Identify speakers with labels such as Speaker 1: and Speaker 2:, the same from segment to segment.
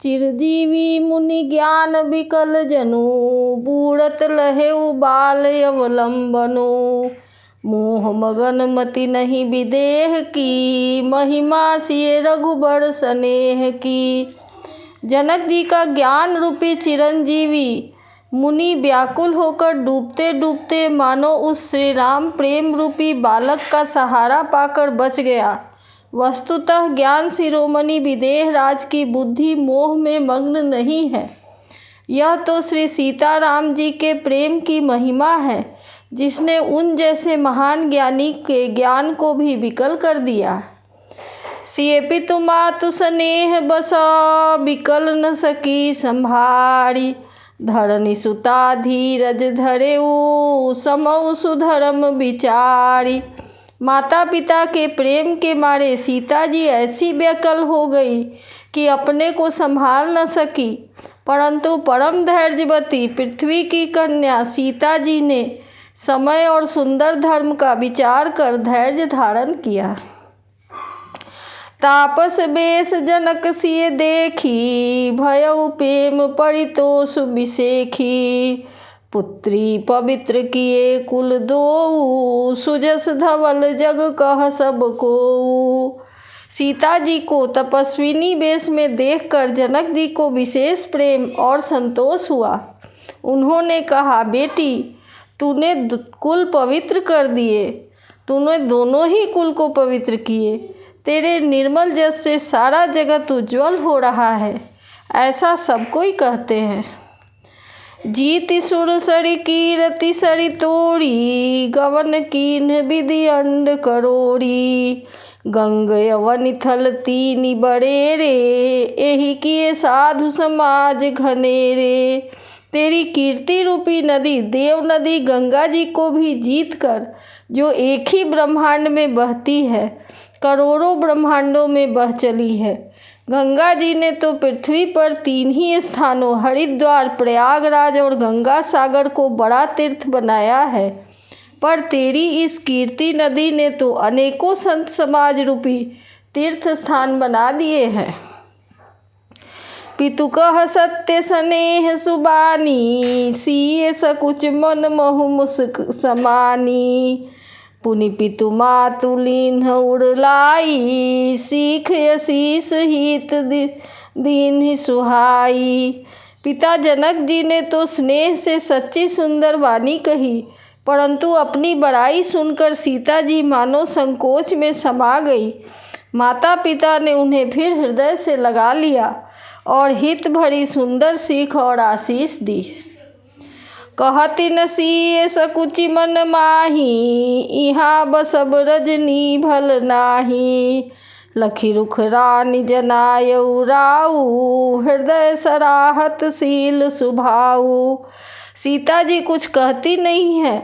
Speaker 1: चिरजीवी मुनि ज्ञान विकल जनु, बूढ़त लहे बाल अवलंबनो। मोह मगन मति नहीं विदेह की, महिमा सिए रघुबर स्नेह की। जनक जी का ज्ञान रूपी चिरंजीवी मुनि व्याकुल होकर डूबते डूबते मानो उस श्री राम प्रेम रूपी बालक का सहारा पाकर बच गया। वस्तुतः ज्ञान शिरोमणि विदेह राज की बुद्धि मोह में मग्न नहीं है। यह तो श्री सीताराम जी के प्रेम की महिमा है, जिसने उन जैसे महान ज्ञानी के ज्ञान को भी विकल कर दिया। सिए पितु मातु स्नेह बसा, विकल न सकी संभारी। धरनी सुता धीरज धरेऊ, समऊ सुधर्म विचारी। माता पिता के प्रेम के मारे सीता जी ऐसी व्याकुल हो गई कि अपने को संभाल न सकी, परंतु परम धैर्यवती पृथ्वी की कन्या सीता जी ने समय और सुंदर धर्म का विचार कर धैर्य धारण किया। तापस बेश जनक सिए देखी, भयउ प्रेम परितोष विसेखी। पुत्री पवित्र किए कुल दोऊ, सुजस धवल जग कह सब को। सीता जी को तपस्विनी वेश में देखकर जनक जी को विशेष प्रेम और संतोष हुआ। उन्होंने कहा, बेटी तूने कुल पवित्र कर दिए, तूने दोनों ही कुल को पवित्र किए। तेरे निर्मल जस से सारा जगत उज्जवल हो रहा है, ऐसा सब कोई कहते हैं। जीति सुर सरि कीरति सरि तोड़ी, गवन कीन्ह विधि अंड करोड़ी। गंग यवन थल तीनि बड़ेरे, एहि किए साधु समाज घनेरे। तेरी कीर्ति रूपी नदी देव नदी गंगा जी को भी जीत कर, जो एक ही ब्रह्मांड में बहती है, करोड़ों ब्रह्मांडों में बह चली है। गंगा जी ने तो पृथ्वी पर 3 ही स्थानों हरिद्वार, प्रयागराज और गंगा सागर को बड़ा तीर्थ बनाया है, पर तेरी इस कीर्ति नदी ने तो अनेकों संत समाज रूपी तीर्थ स्थान बना दिए हैं। पितु कह सत्य स्नेह सुबानी, सिए सकुच मन महु मुस्क समानी। पुनि पितु मातु लीन्ह उड़लाई, सीख आशीष हित दीन्ह सुहाई। पिता जनक जी ने तो स्नेह से सच्ची सुंदर वाणी कही, परंतु अपनी बड़ाई सुनकर सीता जी मानो संकोच में समा गई। माता पिता ने उन्हें फिर हृदय से लगा लिया और हित भरी सुंदर सीख और आशीष दी। कहति न सिए सकुचि मन माही, इहाँ बसब रजनी भल नाही। लखी रुख रानी जनायउ राऊ, हृदय सराहत शील सुभाऊ। सीता जी कुछ कहती नहीं है,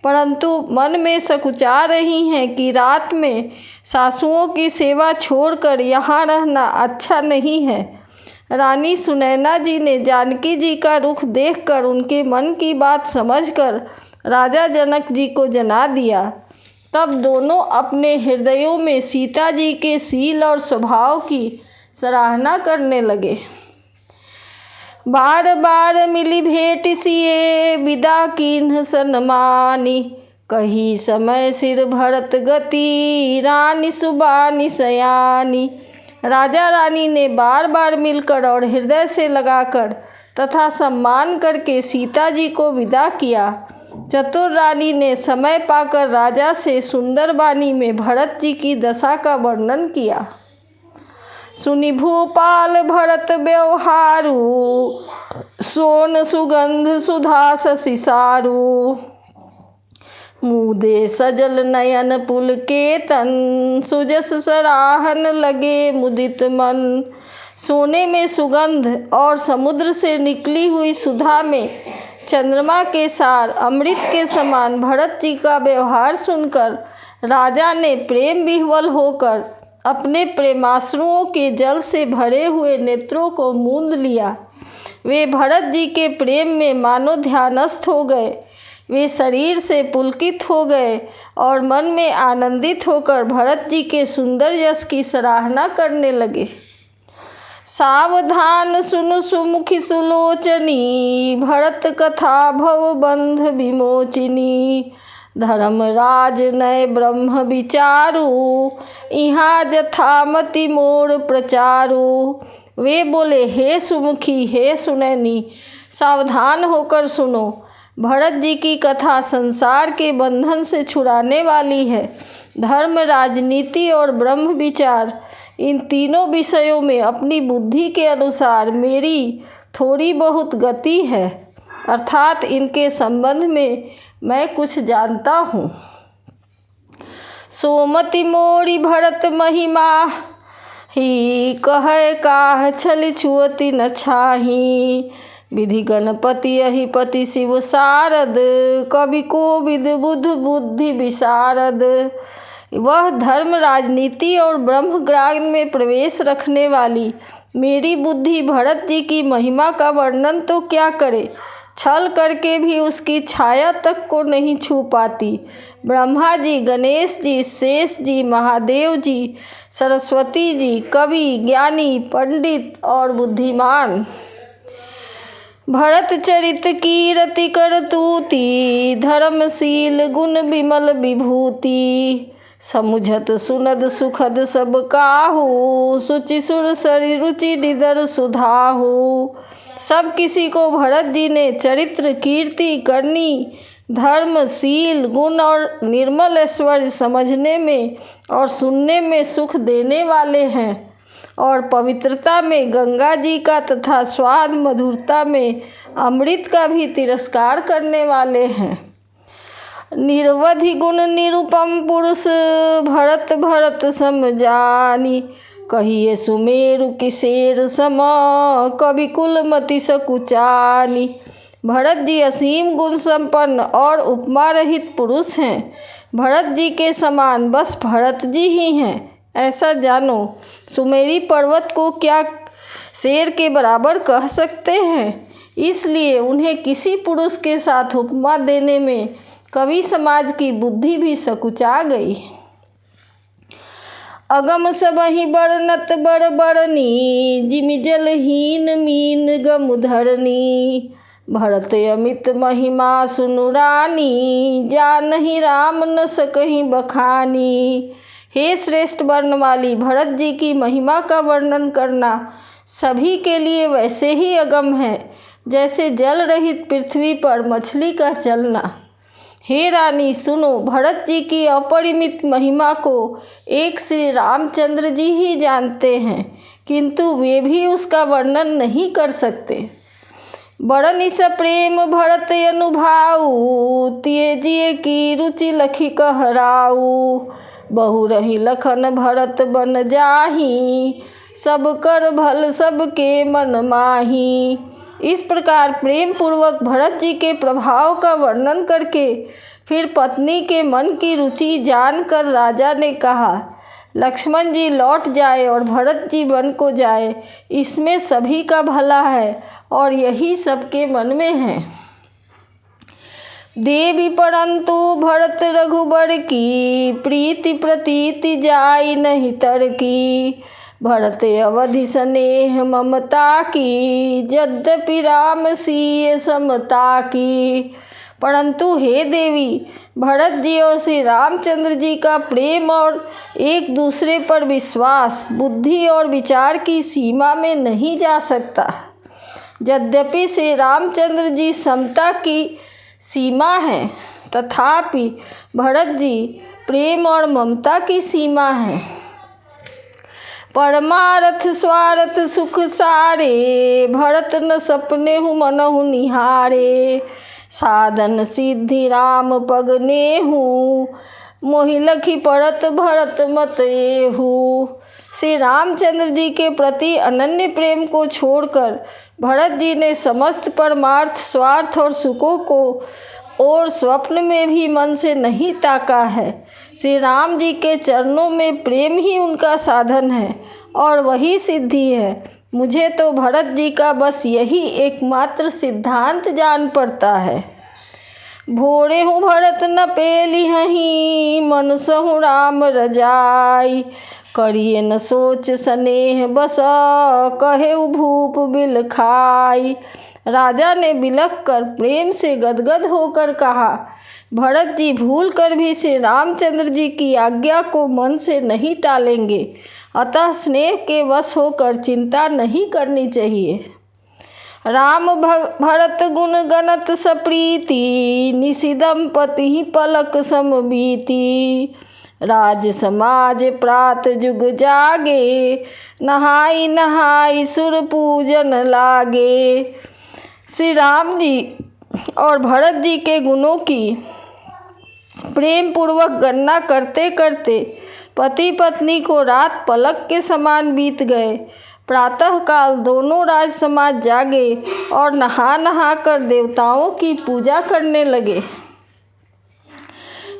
Speaker 1: परंतु मन में सकुचा रही हैं कि रात में सासुओं की सेवा छोड़कर यहाँ रहना अच्छा नहीं है। रानी सुनैना जी ने जानकी जी का रुख देखकर उनके मन की बात समझकर राजा जनक जी को जना दिया। तब दोनों अपने हृदयों में सीता जी के शील और स्वभाव की सराहना करने लगे। बार बार मिली भेंट सिए, विदा कीन्ह सन्मानी। कही समय सिर भरत गति, रानी सुबानी सयानी। राजा रानी ने बार बार मिलकर और हृदय से लगाकर तथा सम्मान करके सीता जी को विदा किया। चतुर रानी ने समय पाकर राजा से सुंदर वाणी में भरत जी की दशा का वर्णन किया। सुनि भूपाल भरत व्यवहारू, सोन सुगंध सुधा शशि सारू। मुदे सजल नयन पुलकेतन, सुजस सराहन लगे मुदित मन। सोने में सुगंध और समुद्र से निकली हुई सुधा में चंद्रमा के सार अमृत के समान भरत जी का व्यवहार सुनकर राजा ने प्रेम विह्वल होकर अपने प्रेमाश्रुओं के जल से भरे हुए नेत्रों को मूंद लिया। वे भरत जी के प्रेम में मानो ध्यानस्थ हो गए। वे शरीर से पुलकित हो गए और मन में आनंदित होकर भरत जी के सुंदर यश की सराहना करने लगे। सावधान सुनु सुमुखी सुलोचनी, भरत कथा भवबंध विमोचिनी। धर्मराज नय ब्रह्म विचारु, इहाँ जथामति मोर प्रचारु। वे बोले, हे सुमुखी, हे सुनैनी, सावधान होकर सुनो। भरत जी की कथा संसार के बंधन से छुड़ाने वाली है। धर्म, राजनीति और ब्रह्म विचार, इन तीनों विषयों में अपनी बुद्धि के अनुसार मेरी थोड़ी बहुत गति है, अर्थात इनके संबंध में मैं कुछ जानता हूँ। सोमति मोरी भरत महिमा, ही कह काह छल छुअति न छाही। विधि गणपति अहिपति शिव सारद, कवि कोविद बुध बुद्धि विशारद। वह धर्म, राजनीति और ब्रह्म ज्ञान में प्रवेश रखने वाली मेरी बुद्धि भरत जी की महिमा का वर्णन तो क्या करे, छल करके भी उसकी छाया तक को नहीं छू पाती। ब्रह्मा जी, गणेश जी, शेष जी, महादेव जी, सरस्वती जी, कवि, ज्ञानी, पंडित और बुद्धिमान। भरत चरित कीरति करतूति, धर्मशील गुण विमल विभूति। समुझत सुनद सुखद सब काहू, सुचि सुर सरि रुचि निदर सुधाहू। सब किसी को भरत जी ने चरित्र, कीर्ति, करनी, धर्मशील गुण और निर्मल ऐश्वर्य समझने में और सुनने में सुख देने वाले हैं, और पवित्रता में गंगा जी का तथा स्वाद मधुरता में अमृत का भी तिरस्कार करने वाले हैं। निरवधि गुण निरुपम पुरुष, भरत भरत सम जानी। कहिए सुमेरु की शेर सम, कवि कुलमति सकुचानी। भरत जी असीम गुण संपन्न और उपमा रहित पुरुष हैं। भरत जी के समान बस भरत जी ही हैं, ऐसा जानो। सुमेरी पर्वत को क्या शेर के बराबर कह सकते हैं? इसलिए उन्हें किसी पुरुष के साथ उपमा देने में कवि समाज की बुद्धि भी सकुचा गई। अगम सबहि बरनत बर बरनी, जिमि जलहीन मीन गम धरनी। भरत अमित महिमा सुनु रानी, जानहि राम न सकहि बखानी। हे श्रेष्ठ वर्ण वाली, भरत जी की महिमा का वर्णन करना सभी के लिए वैसे ही अगम है जैसे जल रहित पृथ्वी पर मछली का चलना। हे रानी सुनो, भरत जी की अपरिमित महिमा को एक श्री रामचंद्र जी ही जानते हैं, किंतु वे भी उसका वर्णन नहीं कर सकते। बड़निस प्रेम भरत अनुभाऊ, तिये जिये की रुचि लखी कहराऊ। बहु रही लखन भरत बन जाही, सब कर भल सबके मन माही। इस प्रकार प्रेम पूर्वक भरत जी के प्रभाव का वर्णन करके फिर पत्नी के मन की रुचि जानकर राजा ने कहा, लक्ष्मण जी लौट जाए और भरत जी वन को जाए, इसमें सभी का भला है और यही सबके मन में है। देवी परंतु भरत रघुबर की, प्रीति प्रतीति जाई नहीं तर की। भरत अवधि स्नेह ममता की, यद्यपि राम सीय समता की। परंतु हे देवी, भरत जी और श्री रामचंद्र जी का प्रेम और एक दूसरे पर विश्वास बुद्धि और विचार की सीमा में नहीं जा सकता। यद्यपि श्री रामचंद्र जी समता की सीमा है, तथापि भरत जी प्रेम और ममता की सीमा है। परमारथ स्वार्थ सुख सारे, भरत न सपने हूँ मनहु निहारे। साधन सिद्धि राम पगने हूँ, मोहि लखी पड़त भरत मत एहू। श्री रामचंद्र जी के प्रति अनन्य प्रेम को छोड़कर भरत जी ने समस्त परमार्थ, स्वार्थ और सुखों को और स्वप्न में भी मन से नहीं ताका है। श्री राम जी के चरणों में प्रेम ही उनका साधन है और वही सिद्धि है। मुझे तो भरत जी का बस यही एकमात्र सिद्धांत जान पड़ता है। भोरे हूँ भरत न पेली हहीं, मन सहु राम रजाई। करिए न सोच स्नेह बस, कहे भूप बिल खाई। राजा ने बिलख कर प्रेम से गदगद होकर कहा, भरत जी भूल कर भी श्री रामचंद्र जी की आज्ञा को मन से नहीं टालेंगे, अतः स्नेह के वश होकर चिंता नहीं करनी चाहिए। राम भरत गुण गणत सप्रीति, निशिदम पति पलक समबीति। राज समाज प्रात जुग जागे, नहाई नहाई सुर पूजन लागे। श्री राम जी और भरत जी के गुणों की प्रेम पूर्वक गणना करते करते पति पत्नी को रात पलक के समान बीत गए। प्रातःकाल दोनों राज समाज जागे और नहा नहा कर देवताओं की पूजा करने लगे।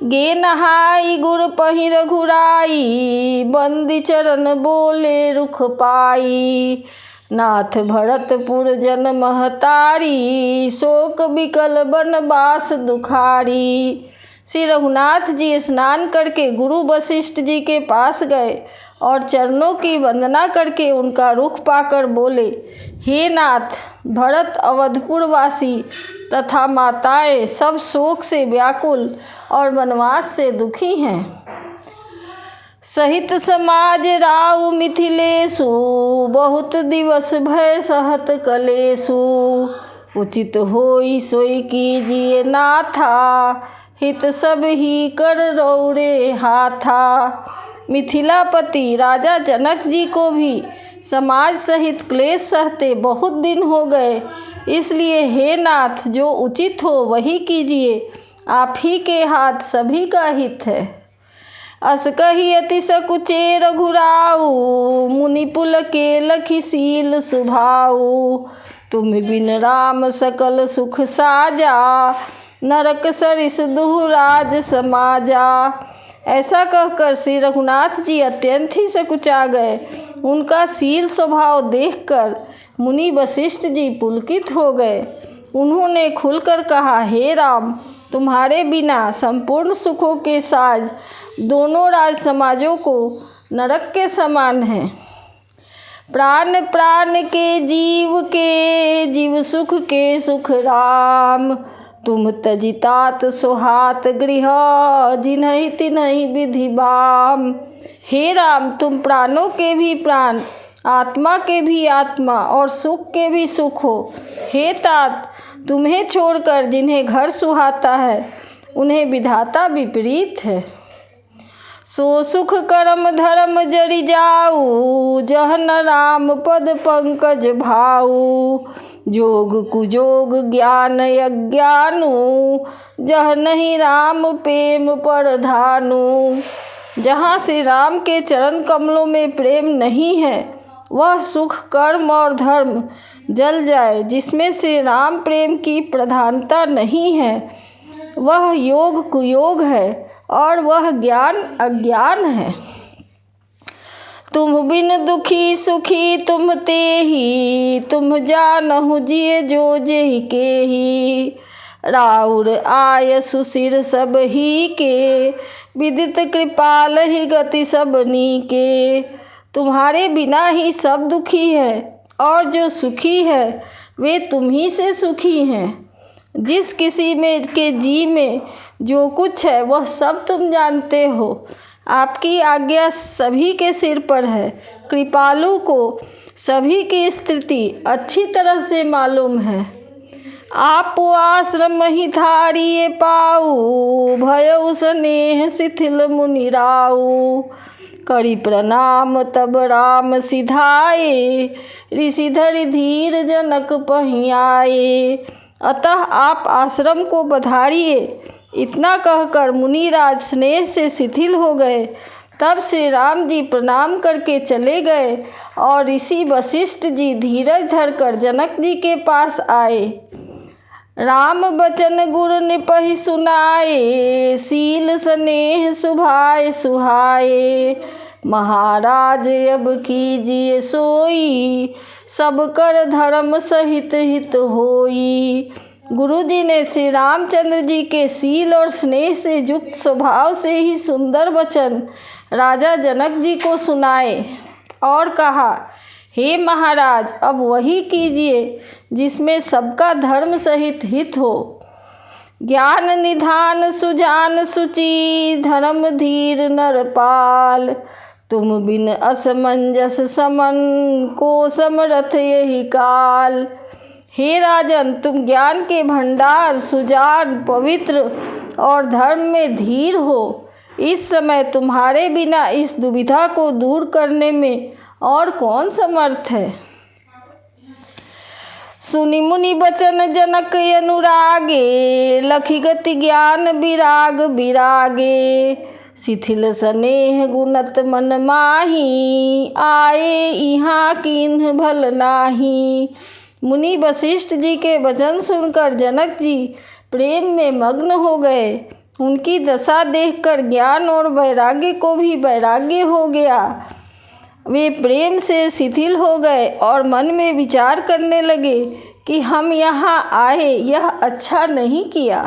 Speaker 1: गे नहाई गुर पहि रघुराई, बंदी चरण बोले रुख पाई। नाथ भरतपुर जन महतारी, शोक बिकल बनवास दुखारी। श्री रघुनाथ जी स्नान करके गुरु वशिष्ठ जी के पास गए और चरणों की वंदना करके उनका रुख पाकर बोले, हे नाथ, भरत अवधपुर वासी तथा माताएं सब शोक से व्याकुल और वनवास से दुखी हैं। सहित समाज राउ मिथिलेशु, बहुत दिवस भय सहत कलेशु। उचित होई सोई कीजिए नाथा, हित सब ही कर रौरे हाथा। मिथिलापति राजा जनक जी को भी समाज सहित क्लेश सहते बहुत दिन हो गए, इसलिए हे नाथ, जो उचित हो वही कीजिए, आप ही के हाथ सभी का हित है। अस कही अति सकुचे रघुराऊ, मुनि पुल के लखी सील सुभाऊ। तुम बिन राम सकल सुख साजा, नरक सरिस दुहराज समाजा। ऐसा कहकर श्री रघुनाथ जी अत्यंत ही सकुचा गए। उनका शील स्वभाव देखकर मुनि वशिष्ठ जी पुलकित हो गए। उन्होंने खुलकर कहा, हे राम, तुम्हारे बिना संपूर्ण सुखों के साज दोनों राज समाजों को नरक के समान हैं। प्राण प्राण के जीव सुख के सुख राम। तुम तजितात सोहात गृह, जिन्हि तिन्हि विधि बाम। हे राम, तुम प्राणों के भी प्राण, आत्मा के भी आत्मा और सुख के भी सुख हो। हे तात, तुम्हें छोड़कर जिन्हें घर सुहाता है, उन्हें विधाता विपरीत है। सो सुख कर्म धर्म जरि जाऊ, जहन राम पद पंकज भाऊ। जोग कुजोग ज्ञान अज्ञानु, जह नहीं राम प्रेम परधानु। जहाँ श्री राम के चरण कमलों में प्रेम नहीं है, वह सुख कर्म और धर्म जल जाए। जिसमें श्री राम प्रेम की प्रधानता नहीं है, वह योग कुयोग है और वह ज्ञान अज्ञान है। तुम बिन दुखी सुखी तुम तेहि, तुम जानहु जिय जो जेहि केहि। राउर आय सुशिर सब ही के, विदित कृपाल ही गति सबनी के। तुम्हारे बिना ही सब दुखी है और जो सुखी है वे तुम ही से सुखी हैं। जिस किसी में के जी में जो कुछ है वह सब तुम जानते हो। आपकी आज्ञा सभी के सिर पर है। कृपालु को सभी की स्थिति अच्छी तरह से मालूम है। आप आश्रम ही धारिये पाऊ, भयउ स्नेह शिथिल मुनिराऊ। करी प्रणाम तब राम सिधाए, ऋषि धरि धीर जनक पहियाए। अतः आप आश्रम को पधारिए। इतना कहकर मुनिराज स्नेह से शिथिल हो गए। तब श्री राम जी प्रणाम करके चले गए और ऋषि वशिष्ठ जी धीरज धरकर जनक जी के पास आए। राम बचन गुर निपहि सुनाए, शील स्नेह सुभाए सुहाए। महाराज अब कीजिए सोई, सब कर धर्म सहित हित होई। गुरुजी ने श्री रामचंद्र जी के शील और स्नेह से युक्त स्वभाव से ही सुंदर वचन राजा जनक जी को सुनाए और कहा, हे महाराज, अब वही कीजिए जिसमें सबका धर्म सहित हित हो। ज्ञान निधान सुजान सुचि, धर्म धीर नरपाल, तुम बिन असमंजस समन, को समरथ यही काल। हे राजन, तुम ज्ञान के भंडार, सुजान, पवित्र और धर्म में धीर हो। इस समय तुम्हारे बिना इस दुविधा को दूर करने में और कौन समर्थ है। सुनि मुनि बचन जनक अनुरागे, लखि गति ज्ञान विराग विरागे। शिथिल स्नेह गुणत मन माही, आए इहाँ कीन्ह भल नाही। मुनि वशिष्ठ जी के वचन सुनकर जनक जी प्रेम में मग्न हो गए। उनकी दशा देखकर ज्ञान और वैराग्य को भी वैराग्य हो गया। वे प्रेम से शिथिल हो गए और मन में विचार करने लगे कि हम यहाँ आए, यह अच्छा नहीं किया।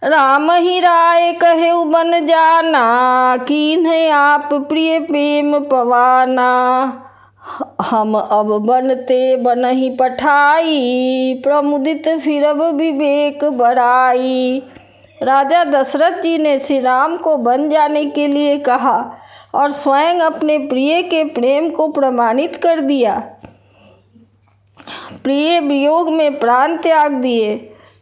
Speaker 1: राम ही राय कहेउ बन जाना, कीन्ह आप प्रिय प्रेम पवाना। हम अब बनते बनहि पठाई, प्रमुदित फिरब विवेक बड़ाई। राजा दशरथ जी ने श्री राम को बन जाने के लिए कहा और स्वयं अपने प्रिय के प्रेम को प्रमाणित कर दिया। प्रिय वियोग में प्राण त्याग दिए,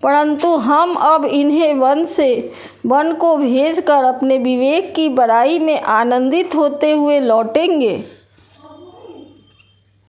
Speaker 1: परंतु हम अब इन्हें वन को भेजकर अपने विवेक की बड़ाई में आनंदित होते हुए लौटेंगे।